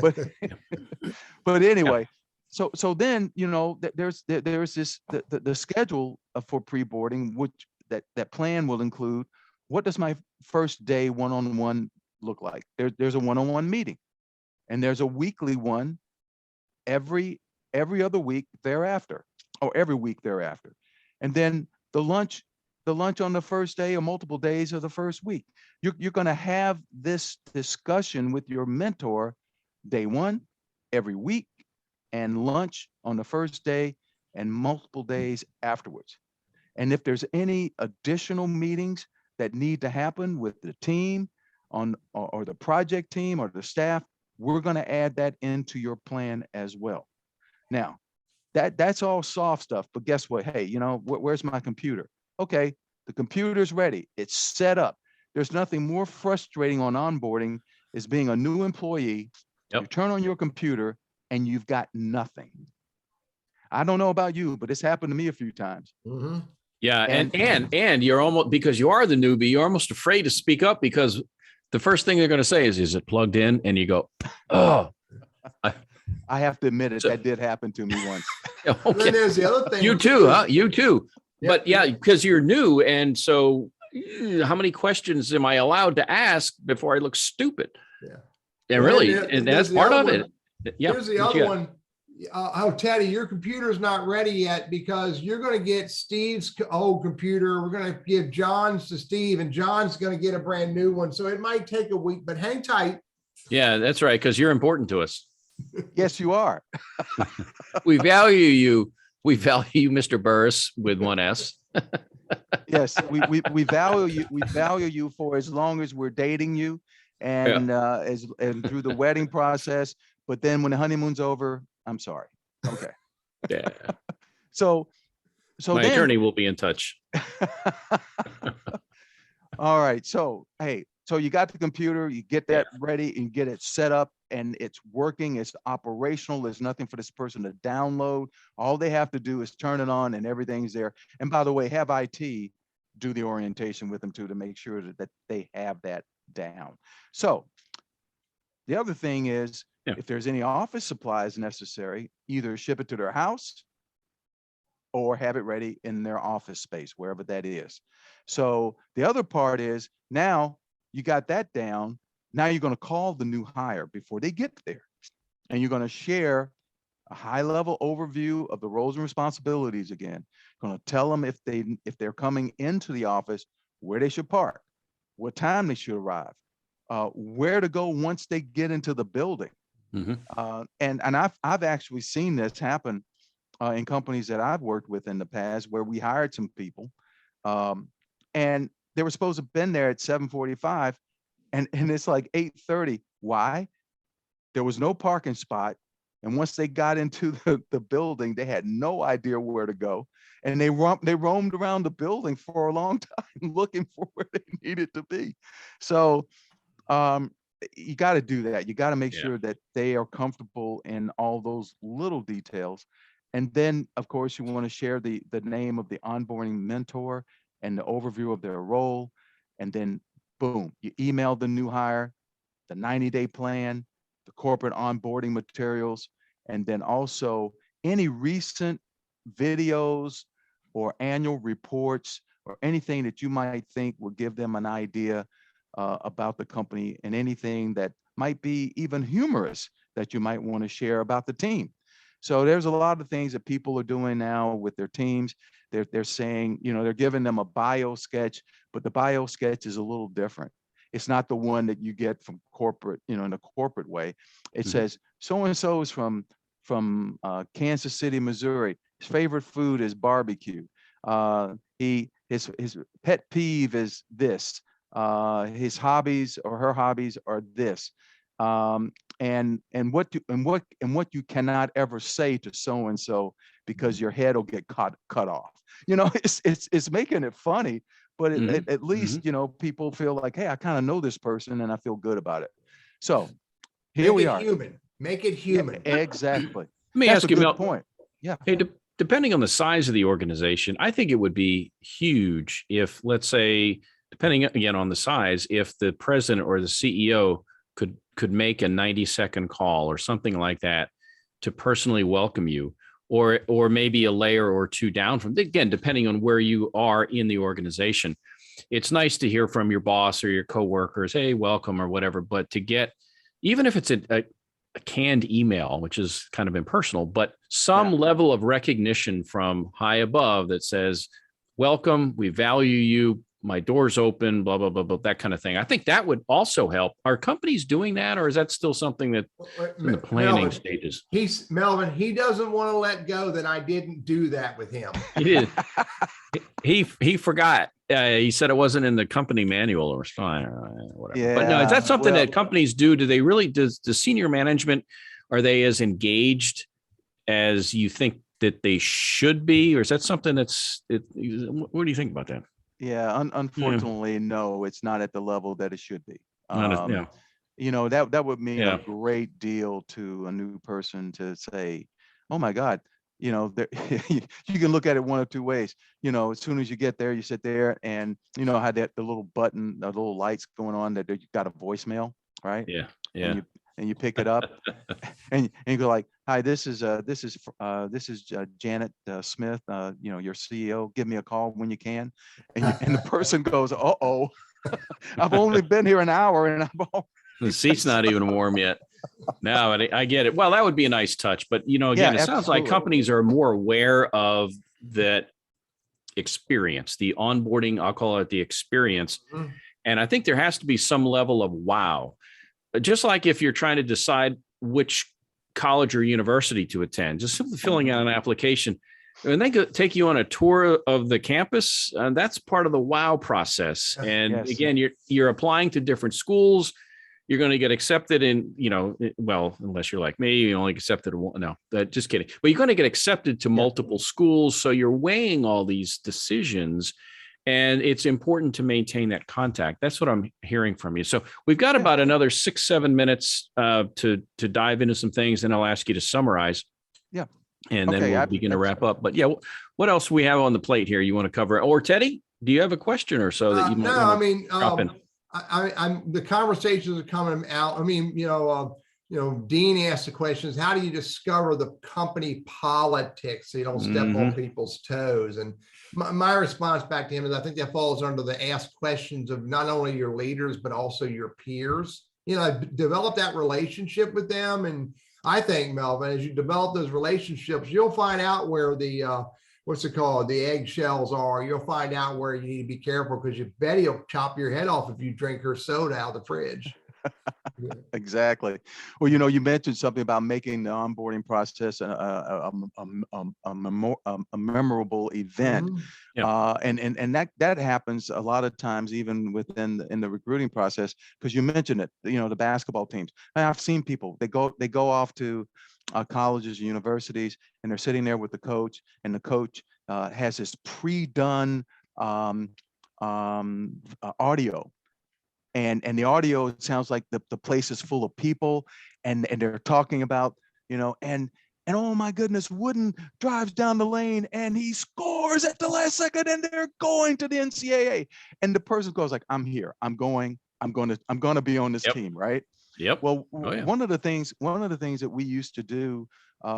but anyway, so then, there's this, the schedule for pre-boarding, which that plan will include, what does my first day one-on-one look like? There's a one-on-one meeting, and there's a weekly one every other week thereafter, or every week thereafter. And then the lunch on the first day or multiple days of the first week. You're going to have this discussion with your mentor day one, every week, and lunch on the first day and multiple days afterwards. And if there's any additional meetings that need to happen with the team or the project team or the staff, we're going to add that into your plan as well. Now, that's all soft stuff, but guess what? Hey, where's my computer? Okay, the computer's ready. It's set up. There's nothing more frustrating on onboarding is being a new employee. Yep. You turn on your computer and you've got nothing. I don't know about you, but it's happened to me a few times. Mm-hmm. Yeah. And you're almost, because you are the newbie, you're almost afraid to speak up, because the first thing they're going to say is it plugged in? And you go, oh. I have to admit it, that did happen to me once. And then there's the other thing. You too, huh? You too. Yep. But yeah, because you're new. And so how many questions am I allowed to ask before I look stupid? Yeah. And really, and that's part of it. Yeah. Here's the other one. Oh, Teddy, your computer's not ready yet because you're going to get Steve's old computer. We're going to give John's to Steve, and John's going to get a brand new one. So it might take a week, but hang tight. Yeah, that's right. Because you're important to us. Yes, you are. We value you. We value you, Mr. Burriss, with one S. Yes, we value you. We value you for as long as we're dating you, and and through the wedding process. But then when the honeymoon's over, I'm sorry. Okay. Yeah. So my attorney will be in touch. All right. So, hey, so you got the computer, you get that ready and get it set up, and it's working, it's operational. There's nothing for this person to download. All they have to do is turn it on and everything's there. And by the way, have IT do the orientation with them too, to make sure that they have that down. So the other thing is Yeah. If there's any office supplies necessary, either ship it to their house or have it ready in their office space, wherever that is. So the other part is, now you got that down. Now you're going to call the new hire before they get there. And you're going to share a high level overview of the roles and responsibilities again. Going to tell them if they're coming into the office, where they should park, what time they should arrive, where to go once they get into the building. And I've actually seen this happen in companies that I've worked with in the past, where we hired some people and they were supposed to have been there at 7:45 and it's like 8:30. Why? There was no parking spot. And once they got into the building, they had no idea where to go. And they roamed around the building for a long time looking for where they needed to be. So you got to do that. You got to make sure that they are comfortable in all those little details. And then, of course, you want to share the name of the onboarding mentor and the overview of their role. And then, boom, you email the new hire, the 90-day plan, the corporate onboarding materials, and then also any recent videos or annual reports or anything that you might think will give them an idea about the company, and anything that might be even humorous that you might want to share about the team. So there's a lot of things that people are doing now with their teams. They're saying, they're giving them a bio sketch, but the bio sketch is a little different. It's not the one that you get from corporate, in a corporate way. It says so-and-so is from Kansas City, Missouri. His favorite food is barbecue. His pet peeve is this. His hobbies or her hobbies are this. And what you cannot ever say to so-and-so, because your head will get cut off. It's making it funny, but at least, people feel like, hey, I kind of know this person and I feel good about it. So here we are. Make it human. Yeah, exactly. Let me ask you, Mel, point. Yeah. Hey, depending on the size of the organization, I think it would be huge if, let's say, depending again on the size, if the president or the CEO could make a 90-second call or something like that to personally welcome you, or maybe a layer or two down from, again, depending on where you are in the organization. It's nice to hear from your boss or your coworkers, hey, welcome or whatever, but to get, even if it's a canned email, which is kind of impersonal, but some level of recognition from high above that says, welcome, we value you, my door's open, blah, blah, blah, blah, that kind of thing. I think that would also help. Are companies doing that, or is that still something that in the planning stages? Melvin, he doesn't want to let go that I didn't do that with him. He did. He forgot. He said it wasn't in the company manual or whatever. Yeah, but no, is that something that companies do? Do they really, does the senior management, are they as engaged as you think that they should be? Or is that something what do you think about that? Yeah, unfortunately, no, it's not at the level that it should be. Yeah. That would mean a great deal to a new person to say, oh my God, you can look at it one of two ways. As soon as you get there, you sit there and how the little button, the little lights going on that you got a voicemail, right? Yeah. Yeah. And you pick it up and you go like, hi, this is Janet Smith, your CEO. Give me a call when you can. And the person goes, uh-oh, I've only been here an hour and the seat's not even warm yet. No, I get it. Well, that would be a nice touch, but again, it sounds like companies are more aware of that experience, the onboarding, I'll call it the experience. And I think there has to be some level of wow. Just like if you're trying to decide which college or university to attend, just simply filling out an application, and they could take you on a tour of the campus, and that's part of the wow process. And again, you're applying to different schools. You're going to get accepted in, well, unless you're like me, you only accepted one. No, just kidding. But you're going to get accepted to multiple schools. So you're weighing all these decisions. And it's important to maintain that contact. That's what I'm hearing from you. So we've got about another 6-7 minutes to dive into some things, and I'll ask you to summarize. Yeah. And then we'll begin to wrap up. But what else we have on the plate here you want to cover? Or Teddy, do you have a question or so that you might drop in? I'm the conversations are coming out. Dean asked the questions, how do you discover the company politics so you don't step on people's toes? And my response back to him is, I think that falls under the ask questions of not only your leaders, but also your peers. Develop that relationship with them. And I think, Melvin, as you develop those relationships, you'll find out where the, what's it called? The eggshells are. You'll find out where you need to be careful, because you bet he'll chop your head off if you drink her soda out of the fridge. Yeah. Exactly. Well, you mentioned something about making the onboarding process a memorable event. And that happens a lot of times, even in the recruiting process, because you mentioned it, the basketball teams. I've seen people, they go off to colleges, universities, and they're sitting there with the coach, and the coach has this pre-done audio. And the audio, it sounds like the place is full of people, and they're talking about, and oh my goodness, Wooden drives down the lane and he scores at the last second, and they're going to the NCAA. And the person goes like, I'm here, I'm going to be on this team, right? Yep. Well, one of the things that we used to do,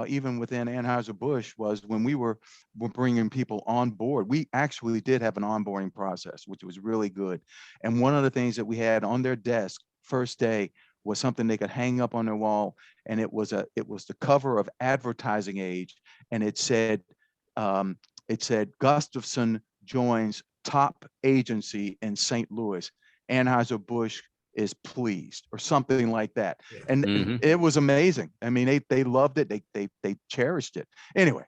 even within Anheuser-Busch, was when we were bringing people on board, we actually did have an onboarding process, which was really good. And one of the things that we had on their desk first day was something they could hang up on their wall, and it was the cover of Advertising Age, and it said Gustafson joins top agency in St. Louis. Anheuser-Busch is pleased, or something like that. And it was amazing. I mean, they loved it. They cherished it. Anyway,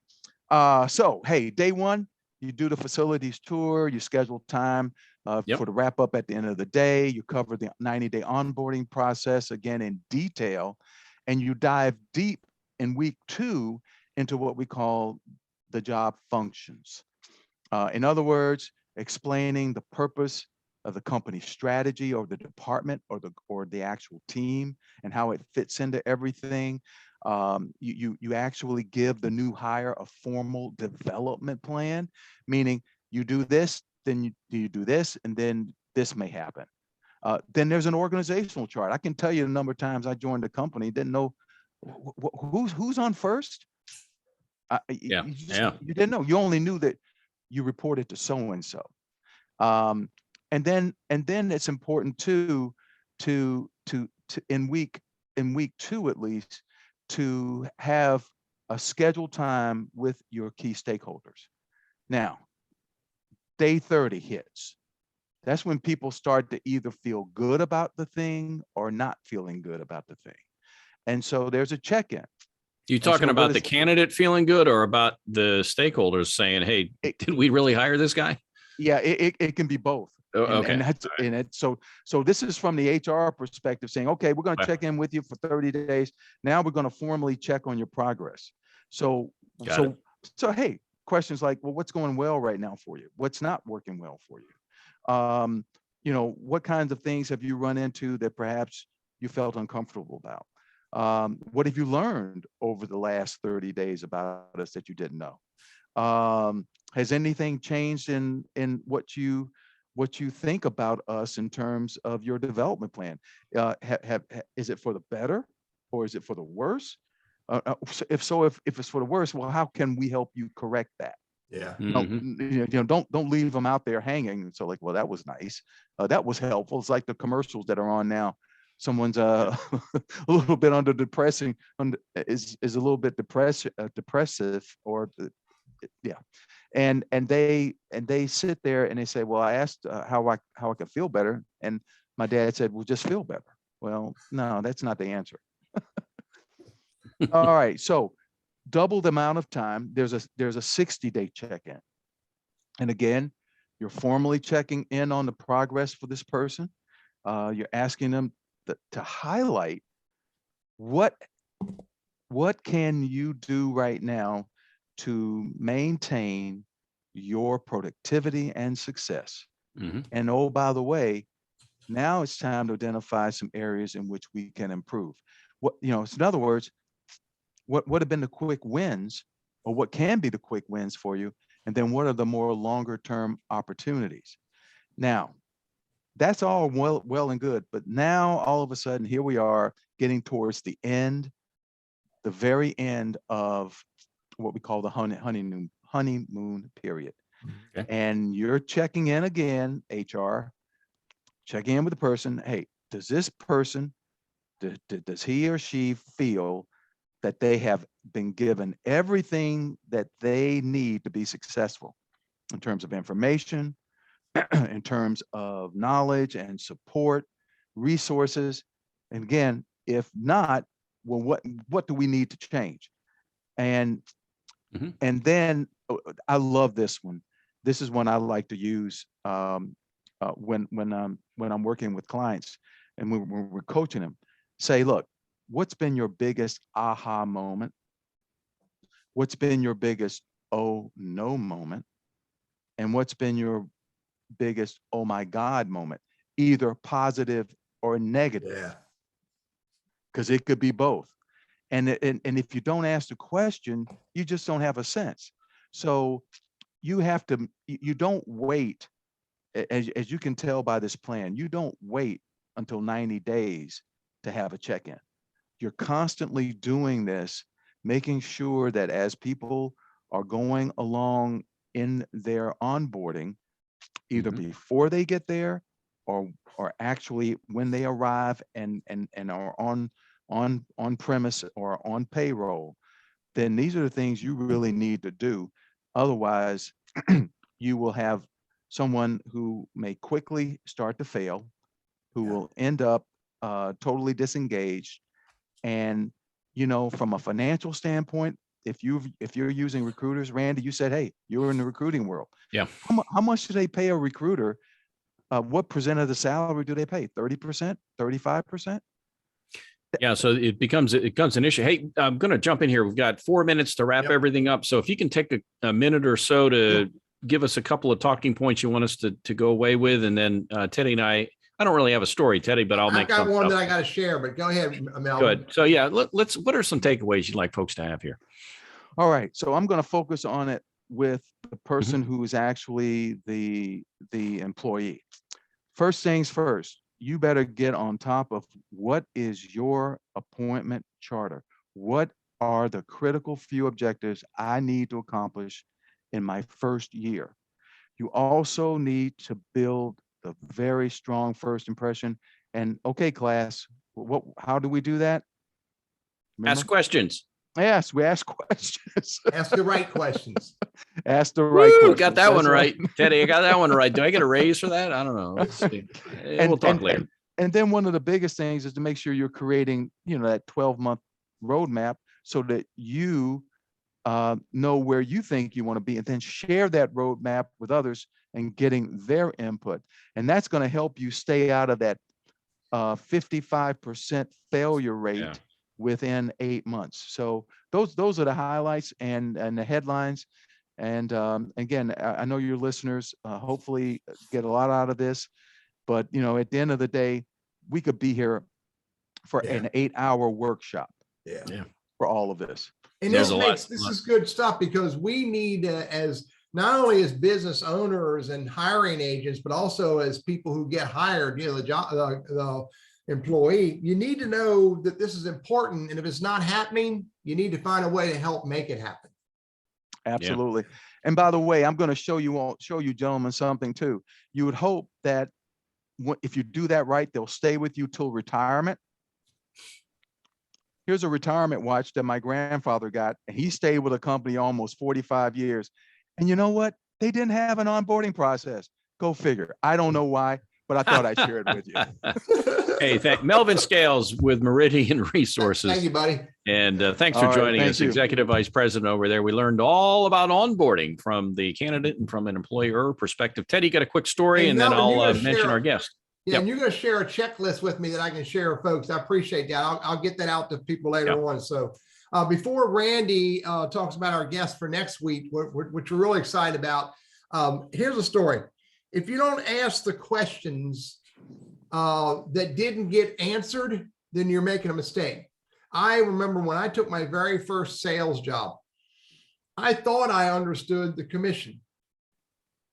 so hey, day one, you do the facilities tour, you schedule time for the wrap up at the end of the day. You cover the 90-day onboarding process again in detail, and you dive deep in week 2 into what we call the job functions. In other words, explaining the purpose of the company strategy, or the department, or the actual team, and how it fits into everything. You actually give the new hire a formal development plan, meaning you do this, then you do this, and then this may happen. Then there's an organizational chart. I can tell you the number of times I joined a company, didn't know who's on first. You didn't know. You only knew that you reported to so and so. And then it's important to in week 2 at least, to have a scheduled time with your key stakeholders. Now, day 30 hits. That's when people start to either feel good about the thing or not feeling good about the thing. And so there's a check-in. You talking about the candidate feeling good, or about the stakeholders saying, hey, did we really hire this guy? Yeah, it can be both. Okay. And that's in it. So this is from the HR perspective, saying, okay, we're going to check in with you for 30 days. Now we're going to formally check on your progress. So hey, questions like, well, what's going well right now for you? What's not working well for you? What kinds of things have you run into that perhaps you felt uncomfortable about? What have you learned over the last 30 days about us that you didn't know? Has anything changed in what you think about us in terms of your development plan? Is it for the better, or is it for the worse? If it's for the worse, well, how can we help you correct that? Yeah. Don't leave them out there hanging. So like, well, that was nice. That was helpful. It's like the commercials that are on now. Someone's a little bit is a little bit depressive, or and they sit there and they say, well, I asked how I could feel better, and my dad said, well, just feel better. Well, no, that's not the answer. All right, so double the amount of time. There's a 60-day check-in, and again, you're formally checking in on the progress for this person. You're asking them to highlight what can you do right now to maintain your productivity and success. And oh, by the way, now it's time to identify some areas in which we can improve. So in other words, what would have been the quick wins, or what can be the quick wins for you, and then what are the more longer term opportunities? Now, That's all well and good. But now all of a sudden, here we are getting towards the very end of what we call the honeymoon period. Okay. And you're checking in again, HR, checking in with the person. Hey, does this person, does he or she feel that they have been given everything that they need to be successful in terms of information, in terms of knowledge and support, resources? And again, if not, well, what do we need to change? And and then I love this one. This is one I like to use when I'm working with clients and we're coaching them. Say, look, what's been your biggest aha moment? What's been your biggest oh no moment? And what's been your biggest oh my God moment, either positive or negative? Yeah. Because it could be both. And if you don't ask the question, you just don't have a sense. So you have to, you don't wait, as you can tell by this plan, you don't wait until 90 days to have a check-in. You're constantly doing this, making sure that as people are going along in their onboarding, either before they get there or actually when they arrive and are on premise or on payroll, then these are the things you really need to do. Otherwise, you will have someone who may quickly start to fail, who will end up totally disengaged. And, you know, from a financial standpoint, if you're using recruiters, Randy, you said, hey, you're in the recruiting world. Yeah. How much do they pay a recruiter? What percent of the salary do they pay? 30%, 35%? Yeah, so it becomes an issue. Hey, I'm going to jump in here. We've got 4 minutes to wrap everything up. So if you can take a minute or so to give us a couple of talking points you want us to go away with, and then Teddy and I don't really have a story, Teddy, but I've got one that I got to share. But go ahead, Melvin. Good. So yeah, let's. What are some takeaways you'd like folks to have here? All right. So I'm going to focus on it with the person who is actually the employee. First things first. You better get on top of what is your appointment charter. What are the critical few objectives I need to accomplish in my first year? You also need to build a very strong first impression. And okay, class, how do we do that? Remember? Ask questions. Yes, we ask questions. Ask the right questions. Ask the right questions. Got that one right. Teddy, I got that one right. Do I get a raise for that? I don't know. Let's see. We'll talk later. And then one of the biggest things is to make sure you're creating, you know, that 12-month roadmap so that you know where you think you want to be, and then share that roadmap with others and getting their input. And that's going to help you stay out of that 55% failure rate within 8 months. So those are the highlights and the headlines. And again, I know your listeners hopefully get a lot out of this, but you know, at the end of the day, we could be here for an 8-hour workshop for all of this. And this is good stuff, because we need as not only as business owners and hiring agents, but also as people who get hired, you know, the employee, you need to know that this is important. And if it's not happening, you need to find a way to help make it happen. Absolutely. Yeah. And by the way, I'm going to show you gentlemen something too. You would hope that if you do that right, they'll stay with you till retirement. Here's a retirement watch that my grandfather got, and he stayed with a company almost 45 years. And you know what? They didn't have an onboarding process. Go figure. I don't know why, but I thought I'd share it with you. Hey, Melvin Scales with Meridian Resources. Thank you, buddy. And thanks for joining us, Executive Vice President over there. We learned all about onboarding from the candidate and from an employer perspective. Teddy, got a quick story, and then I'll mention our guest. Yeah, and you're going to share a checklist with me that I can share with folks. I appreciate that. I'll get that out to people later on. So before Randy talks about our guest for next week, which we're really excited about, here's a story. If you don't ask the questions that didn't get answered, then you're making a mistake. I remember when I took my very first sales job, I thought I understood the commission.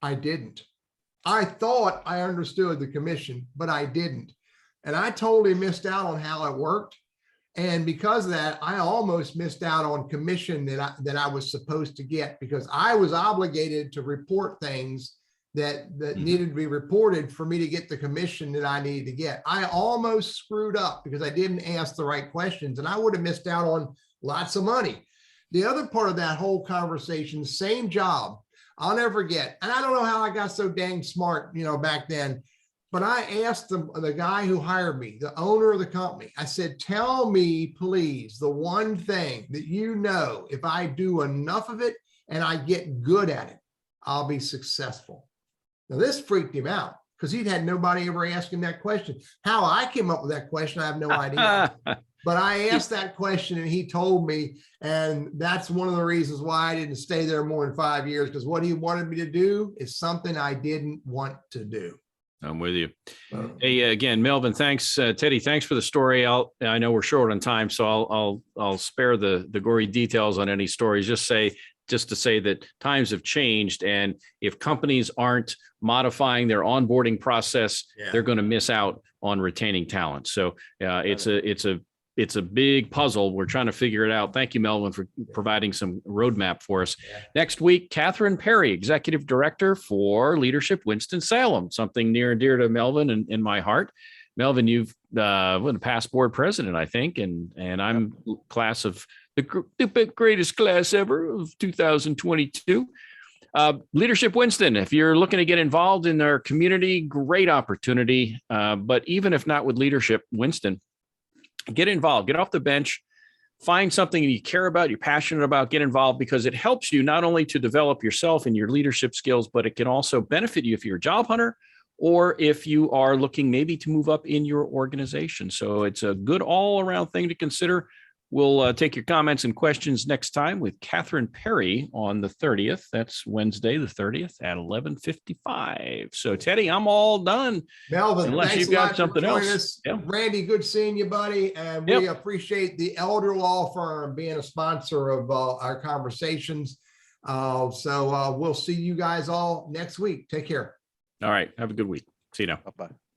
I didn't. I thought I understood the commission, but I didn't. And I totally missed out on how it worked. And because of that, I almost missed out on commission that I was supposed to get, because I was obligated to report things that needed to be reported for me to get the commission that I needed to get. I almost screwed up because I didn't ask the right questions, and I would have missed out on lots of money. The other part of that whole conversation, same job, I'll never forget. And I don't know how I got so dang smart, back then, but I asked the guy who hired me, the owner of the company, I said, tell me, please, the one thing that if I do enough of it and I get good at it, I'll be successful. Now, this freaked him out because he'd had nobody ever ask him that question. How I came up with that question, I have no idea. But I asked that question and he told me, and that's one of the reasons why I didn't stay there more than 5 years, because what he wanted me to do is something I didn't want to do. I'm with you. Hey, again, Melvin, thanks. Teddy, thanks for the story. I know we're short on time, so I'll spare the gory details on any stories. Just to say that times have changed, and if companies aren't modifying their onboarding process, they're going to miss out on retaining talent. So it's a big puzzle. We're trying to figure it out. Thank you, Melvin, for providing some roadmap for us. Next week, Catherine Perry, Executive Director for Leadership Winston-Salem, something near and dear to Melvin and in my heart. Melvin, you've been a past board president, I think, and I'm class of the greatest class ever of 2022. Leadership Winston, if you're looking to get involved in our community, great opportunity. But even if not with Leadership Winston, get involved, get off the bench, find something you care about, you're passionate about, get involved, because it helps you not only to develop yourself and your leadership skills, but it can also benefit you if you're a job hunter or if you are looking maybe to move up in your organization. So it's a good all around thing to consider. We'll take your comments and questions next time with Catherine Perry on the 30th. That's Wednesday, the 30th at 11:55. So Teddy, I'm all done. Melvin, unless thanks you've got something else. Yeah. Randy, good seeing you, buddy. And we appreciate the Elder Law Firm being a sponsor of our conversations. So we'll see you guys all next week. Take care. All right. Have a good week. See you now. Bye-bye.